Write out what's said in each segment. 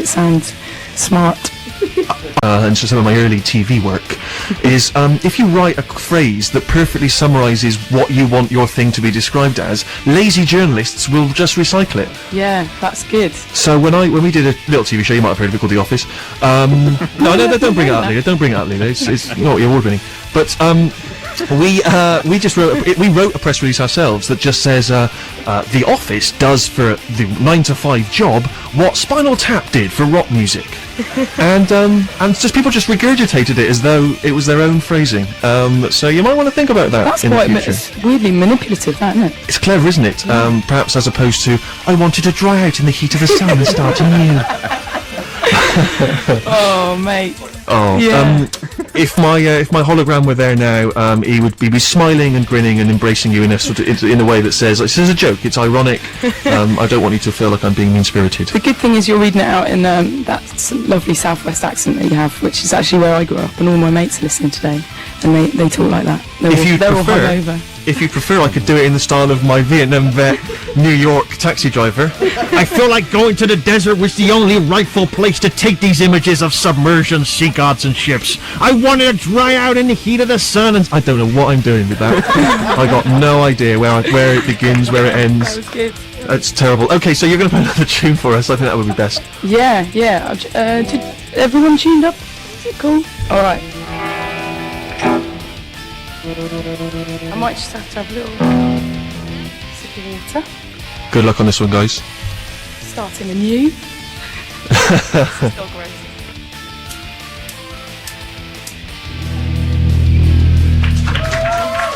it sound smart. And so some of my early TV work is if you write a phrase that perfectly summarises what you want your thing to be described as, lazy journalists will just recycle it. Yeah, that's good. So when we did a little TV show, you might have heard of it, called The Office. No, don't bring it up, Leela. Don't bring it up, Leela. It's not award winning. But we wrote a press release ourselves that just says The Office does for the 9 to 5 job what Spinal Tap did for rock music. and just people just regurgitated it as though it was their own phrasing. So you might want to think about that. That's in quite the future. it's weirdly manipulative, that, isn't it? It's clever, isn't it? Perhaps as opposed to I wanted to dry out in the heat of the sun and start anew. Oh, mate. Oh, Yeah. if my hologram were there now, he would be smiling and grinning and embracing you in a sort of in a way that says, "This is a joke. It's ironic. I don't want you to feel like I'm being mean-spirited." The good thing is you're reading it out in that lovely southwest accent that you have, which is actually where I grew up, and all my mates are listening today, and they talk like that. They're all hungover. If you prefer, I could do it in the style of my Vietnam vet, New York taxi driver. I feel like going to the desert was the only rightful place to take these images of submersion, sea gods and ships. I wanted to dry out in the heat of the sun and... I don't know what I'm doing with that. I got no idea where it begins, where it ends. That was good. It's terrible. Okay, so you're going to play another tune for us. I think that would be best. Yeah. Did everyone tuned up? Is it cool? All right. I might just have to have a little sip of water. Good luck on this one, guys. Starting anew. Dog race.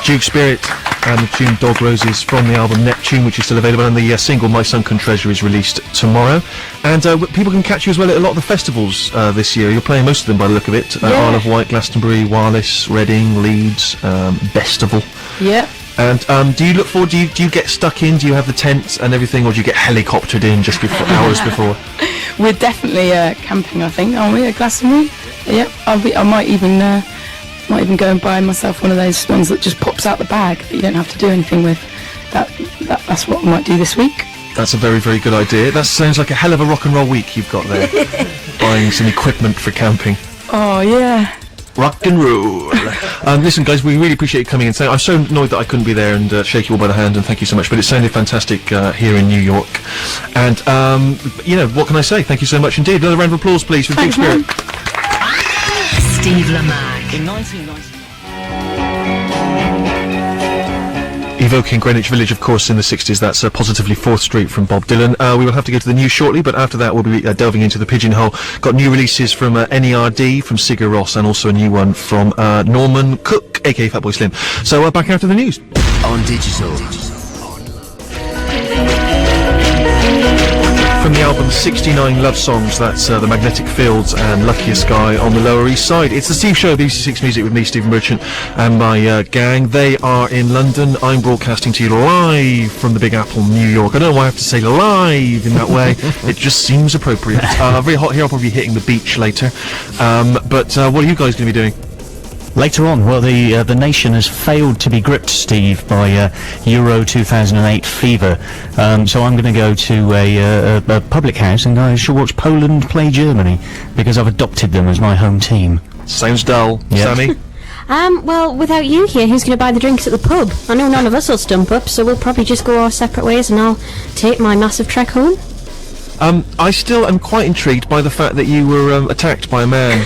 Duke Spirit and the tune Dog Roses from the album Neptune, which is still available, and the single My Sunken Treasure is released tomorrow. And people can catch you as well at a lot of the festivals this year. You're playing most of them by the look of it. Isle of Wight, Glastonbury, Wireless, Reading, Leeds, Bestival. Yeah. And do you look forward, do you get stuck in, do you have the tent and everything, or do you get helicoptered in just before, hours before? We're definitely camping, I think, aren't we, at Glastonbury? Yeah, I might even go and buy myself one of those ones that just pops out the bag that you don't have to do anything with. That's what I might do this week. That's a very, very good idea. That sounds like a hell of a rock and roll week you've got there. Buying some equipment for camping. Oh, yeah. Rock and roll. Listen, guys, we really appreciate you coming in. I'm so annoyed that I couldn't be there and shake you all by the hand, and thank you so much. But it sounded fantastic here in New York. And, what can I say? Thank you so much indeed. Another round of applause, please, for Duke Spirit. Steve Lamacq. In 1999. Evoking Greenwich Village, of course, in the 60s. That's Positively 4th Street from Bob Dylan. We will have to go to the news shortly, but after that we'll be delving into the Pigeonhole. Got new releases from NERD, from Sigur Rós, and also a new one from Norman Cook, aka Fatboy Slim. So back after the news. On digital. From the album 69 Love Songs, that's The Magnetic Fields and Luckiest Guy on the Lower East Side. It's the Steve Show of BBC6 Music with me, Stephen Merchant, and my gang. They are in London. I'm broadcasting to you live from the Big Apple, New York. I don't know why I have to say live in that way. It just seems appropriate. Very hot here. I'll probably be hitting the beach later. But what are you guys going to be doing? Later on, well, the nation has failed to be gripped, Steve, by Euro 2008 fever. So I'm going to go to a public house and I shall watch Poland play Germany, because I've adopted them as my home team. Sounds dull. Yep. Sammy? Well, without you here, who's going to buy the drinks at the pub? I know none of us will stump up, so we'll probably just go our separate ways and I'll take my massive trek home. I still am quite intrigued by the fact that you were attacked by a man.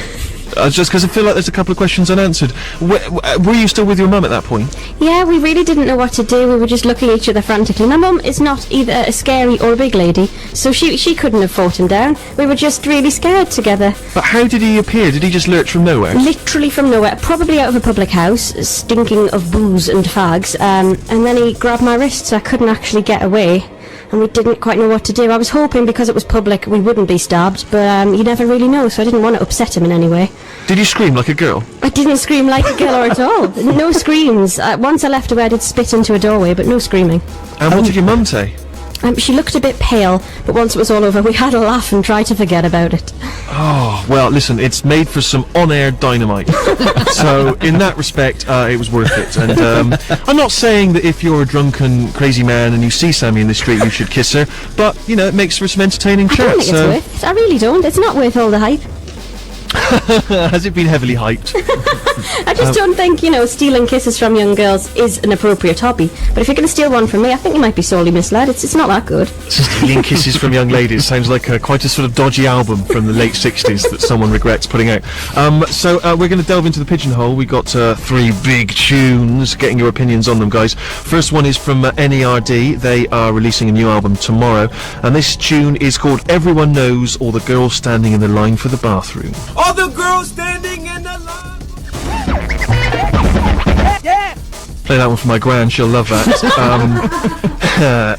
Just because I feel like there's a couple of questions unanswered. Were you still with your mum at that point? Yeah, we really didn't know what to do. We were just looking at each other frantically. My mum is not either a scary or a big lady, so she couldn't have fought him down. We were just really scared together. But how did he appear? Did he just lurch from nowhere? Literally from nowhere, probably out of a public house, stinking of booze and fags, and then he grabbed my wrist so I couldn't actually get away. And we didn't quite know what to do. I was hoping because it was public we wouldn't be stabbed, but you never really know, so I didn't want to upset him in any way. Did you scream like a girl? I didn't scream like a girl at all. No screams. Once I left away I did spit into a doorway, but no screaming. And what did your mum say? She looked a bit pale, but once it was all over we had a laugh and tried to forget about it. Oh, well, listen, it's made for some on-air dynamite. So, in that respect, it was worth it. And I'm not saying that if you're a drunken, crazy man and you see Sammy in the street, you should kiss her, but, you know, it makes for some entertaining I chat. don't think it's worth it. I really don't. It's not worth all the hype. Has it been heavily hyped? I just don't think, you know, stealing kisses from young girls is an appropriate hobby. But if you're going to steal one from me, I think you might be sorely misled. It's not that good. Stealing kisses from young ladies sounds like quite a sort of dodgy album from the late 60s that someone regrets putting out. So we're going to delve into the pigeonhole. We got 3 big tunes. Getting your opinions on them, guys. First one is from NERD. They are releasing a new album tomorrow, and this tune is called Everyone Knows All the Girls Standing in the Line for the Bathroom. All the girls standing in the line. Yeah. Play that one for my gran, she'll love that.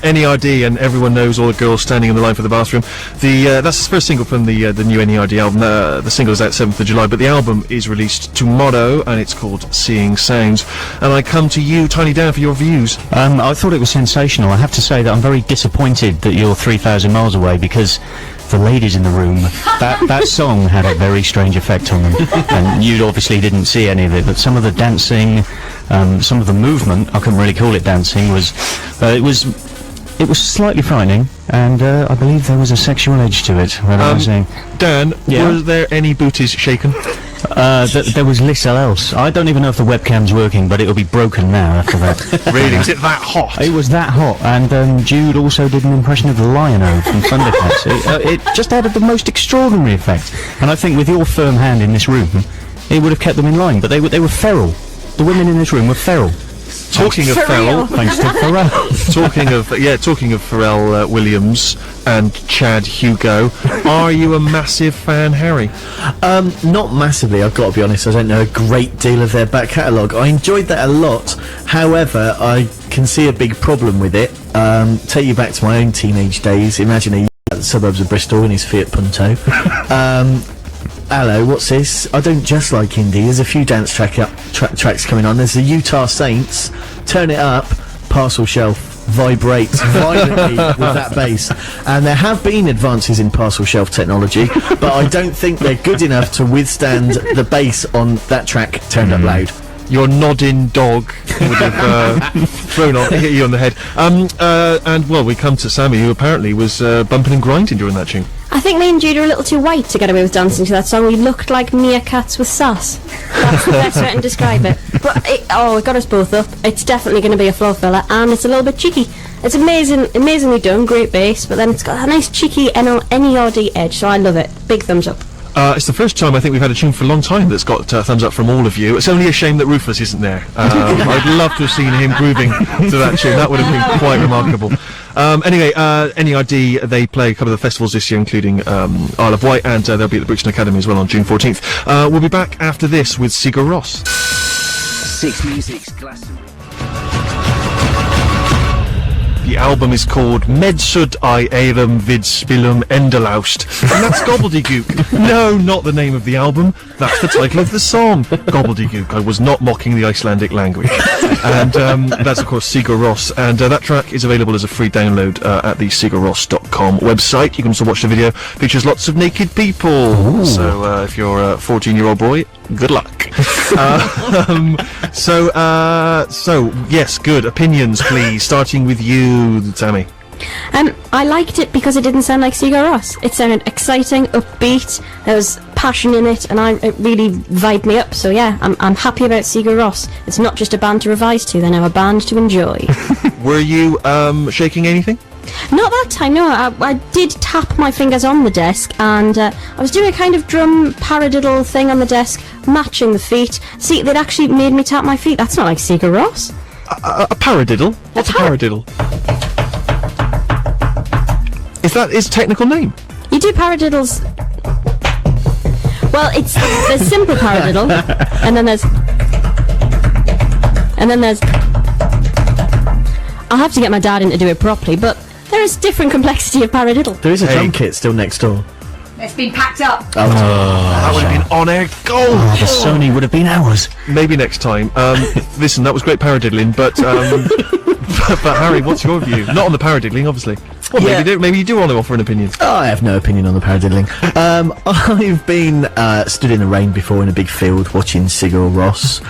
NERD and Everyone Knows All the Girls Standing in the Line for the Bathroom. That's the first single from the new NERD album. The single is out 7th of July, but the album is released tomorrow, and it's called Seeing Sounds. And I come to you, Tiny Dan, for your views. I thought it was sensational. I have to say that I'm very disappointed that you're 3,000 miles away, because the ladies in the room, that song had a very strange effect on them. And you obviously didn't see any of it, but some of the dancing, some of the movement, I couldn't really call it dancing, it was slightly frightening, and I believe there was a sexual edge to it. Dan, Yeah? were there any booties shaken? There was little else. I don't even know if the webcam's working, but it'll be broken now after that. Really? Is it that hot? It was that hot, and Jude also did an impression of the Lion-O from Thundercats. It just added the most extraordinary effect, and I think with your firm hand in this room, it would have kept them in line, but they were feral. The women in this room were feral. Talking of feral, Thanks to Pharrell. talking of Pharrell Williams and Chad Hugo, are you a massive fan, Harry? Not massively, I've got to be honest. I don't know a great deal of their back catalogue. I enjoyed that a lot. However, I can see a big problem with it. Take you back to my own teenage days. Imagine a at the suburbs of Bristol in his Fiat Punto. Hello, what's this? I don't just like indie. There's a few dance tracks coming on. There's the Utah Saints. Turn it up. Parcel Shelf vibrates violently with that bass. And there have been advances in Parcel Shelf technology, but I don't think they're good enough to withstand the bass on that track turned up loud. Your nodding dog would have hit you on the head. And well, we come to Sammy, who apparently was bumping and grinding during that tune. I think me and Jude are a little too white to get away with dancing to that song. We looked like meerkats with sass. That's the best way to describe it. But it got us both up. It's definitely going to be a floor filler, and it's a little bit cheeky. It's amazingly done, great bass, but then it's got a nice cheeky NERD edge, so I love it. Big thumbs up. It's the first time I think we've had a tune for a long time that's got thumbs up from all of you. It's only a shame that Rufus isn't there. I'd love to have seen him grooving to that tune. That would have been quite remarkable. Anyway, NERD, they play a couple of the festivals this year, including Isle of Wight, and they'll be at the Brixton Academy as well on June 14th. We'll be back after this with Sigur Rós. 6 Music's Glastonbury. The album is called Medsud I Eirum vid Spilum Endalaust, and that's gobbledygook. No, not the name of the album. That's the title of the song. Gobbledygook. I was not mocking the Icelandic language. And that's, of course, Sigur Rós. And that track is available as a free download at the SigurRós.com website. You can also watch the video. Features lots of naked people. Ooh. So if you're a 14-year-old boy, good luck. So yes, good. Opinions, please. Starting with you, Sammy. I liked it because it didn't sound like Sigur Rós. It sounded exciting, upbeat, there was passion in it, and it really vibed me up. So yeah, I'm happy about Sigur Rós. It's not just a band to revise to, they're now a band to enjoy. Were you shaking anything? Not that time, no. I did tap my fingers on the desk, and I was doing a kind of drum paradiddle thing on the desk, matching the feet. See, they'd actually made me tap my feet. That's not like Sigur Rós. A paradiddle? What's a paradiddle? Is that his technical name? You do paradiddles. Well, there's simple paradiddle, and then there's. I'll have to get my dad in to do it properly, but there is different complexity of paradiddle. There is a drum kit still next door. It's been packed up. That would have been on air gold. The Sony would have been ours. Maybe next time. Listen, that was great paradiddling, but but Harry, what's your view? Not on the paradiddling, obviously. Well, Yeah. maybe you do want to offer an opinion. Oh, I have no opinion on the paradiddling. I've been stood in the rain before in a big field watching Sigur Rós.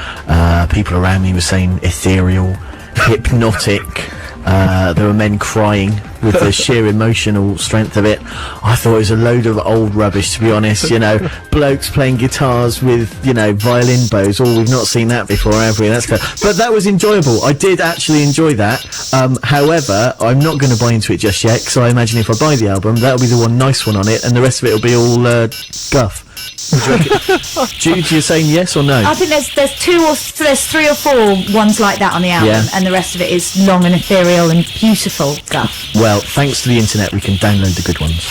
People around me were saying ethereal, hypnotic. There were men crying with the sheer emotional strength of it. I thought it was a load of old rubbish, to be honest. You know, blokes playing guitars with, you know, violin bows. Oh, we've not seen that before, have we? That's but that was enjoyable. I did actually enjoy that. However, I'm not going to buy into it just yet, because I imagine if I buy the album, that'll be the one nice one on it, and the rest of it will be all guff. Jude, you're saying yes or no? I think there's 3 or 4 ones like that on the album, Yeah. and the rest of it is long and ethereal and beautiful stuff. Well, thanks to the internet, we can download the good ones.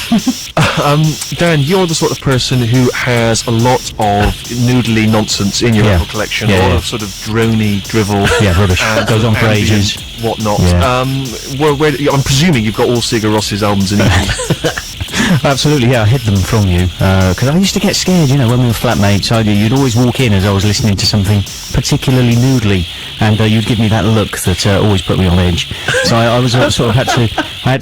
Dan, you're the sort of person who has a lot of noodly nonsense in your Yeah. record collection, Yeah, a lot yeah. of sort of drony drivel. Yeah, rubbish. and Goes on for ambient ages. Whatnot. Yeah. I'm presuming you've got all Sigur Ros's albums in EPs. Absolutely, yeah, I hid them from you, because I used to get scared, you know, when we were flatmates. You'd always walk in as I was listening to something particularly noodly, and you'd give me that look that always put me on edge. So I was sort of had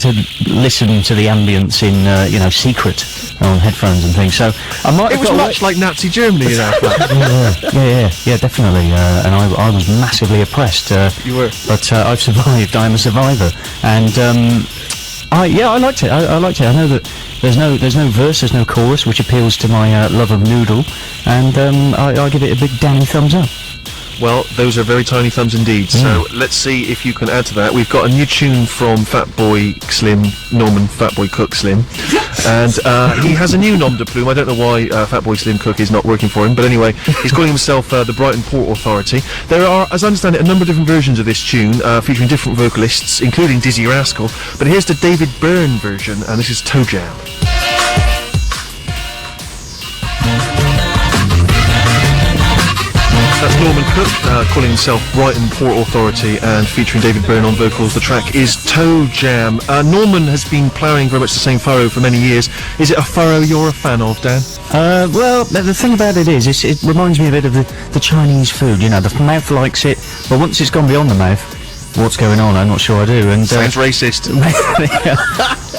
to listen to the ambience in, you know, secret on headphones and things. So I might It have was got much like Nazi Germany in our flat. yeah, definitely. And I was massively oppressed. You were. But I've survived. I'm a survivor, and I liked it. I liked it. I know that there's no verse, there's no chorus, which appeals to my love of noodle, and I give it a big Danny thumbs up. Well, those are very tiny thumbs indeed. So let's see if you can add to that. We've got a new tune from Fatboy Slim, Norman Fatboy Cook Slim, and he has a new nom de plume. I don't know why Fatboy Slim Cook is not working for him, but anyway, he's calling himself the Brighton Port Authority. There are, as I understand it, a number of different versions of this tune, featuring different vocalists, including Dizzy Rascal. But here's the David Byrne version, and this is Toe Jam. That's Norman Cook calling himself Brighton Port Authority and featuring David Byrne on vocals. The track is Toe Jam. Norman has been ploughing very much the same furrow for many years. Is it a furrow you're a fan of, Dan? Well, the thing about it is, it reminds me a bit of the Chinese food. You know, the mouth likes it, but once it's gone beyond the mouth, what's going on? I'm not sure I do. And Sounds racist.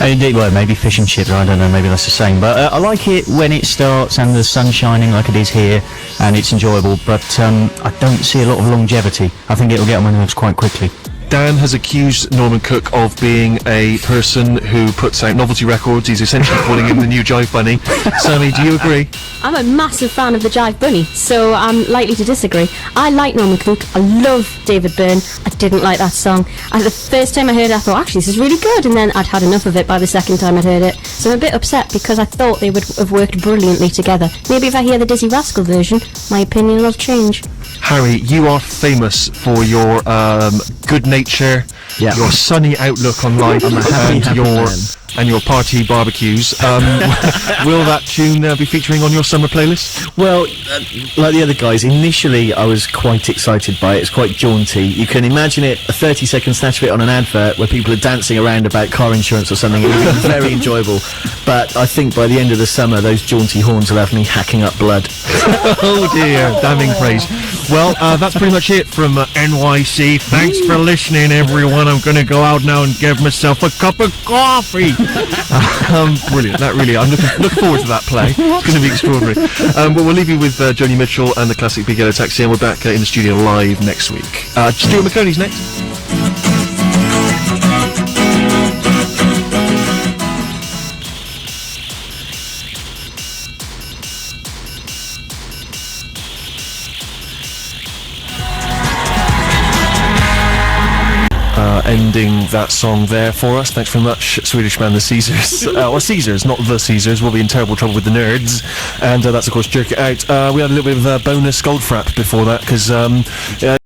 Indeed, well, maybe fish and chips, I don't know, maybe that's the same. But I like it when it starts and the sun's shining like it is here, and it's enjoyable, but I don't see a lot of longevity. I think it'll get on my nerves quite quickly. Dan has accused Norman Cook of being a person who puts out novelty records. He's essentially calling him the new Jive Bunny. Sammy, do you agree? I'm a massive fan of the Jive Bunny, so I'm likely to disagree. I like Norman Cook. I love David Byrne. I didn't like that song. The first time I heard it, I thought, actually, this is really good, and then I'd had enough of it by the second time I'd heard it. So I'm a bit upset because I thought they would have worked brilliantly together. Maybe if I hear the Dizzy Rascal version, my opinion will change. Harry, you are famous for your good nature, Yeah. your sunny outlook on life, I'm a happy man. and your party barbecues. Will that tune be featuring on your summer playlist? Well, like the other guys, initially I was quite excited by it. It's quite jaunty. You can imagine it, a 30-second snatch of it on an advert where people are dancing around about car insurance or something. It would be very enjoyable. But I think by the end of the summer, those jaunty horns will have me hacking up blood. Oh dear, damning praise. Well, that's pretty much it from NYC. Thanks for listening, everyone. I'm going to go out now and give myself a cup of coffee. brilliant. That really, I'm looking forward to that play. It's going to be extraordinary. But we'll leave you with Joni Mitchell and the classic Big Yellow Taxi, and we're back in the studio live next week. Stuart McConey's next. Ending that song there for us. Thanks very much, Swedish man, the Caesars. Well, Caesars, not the Caesars. We'll be in terrible trouble with the nerds. And that's, of course, Jerk It Out. We had a little bit of bonus Goldfrapp before that, because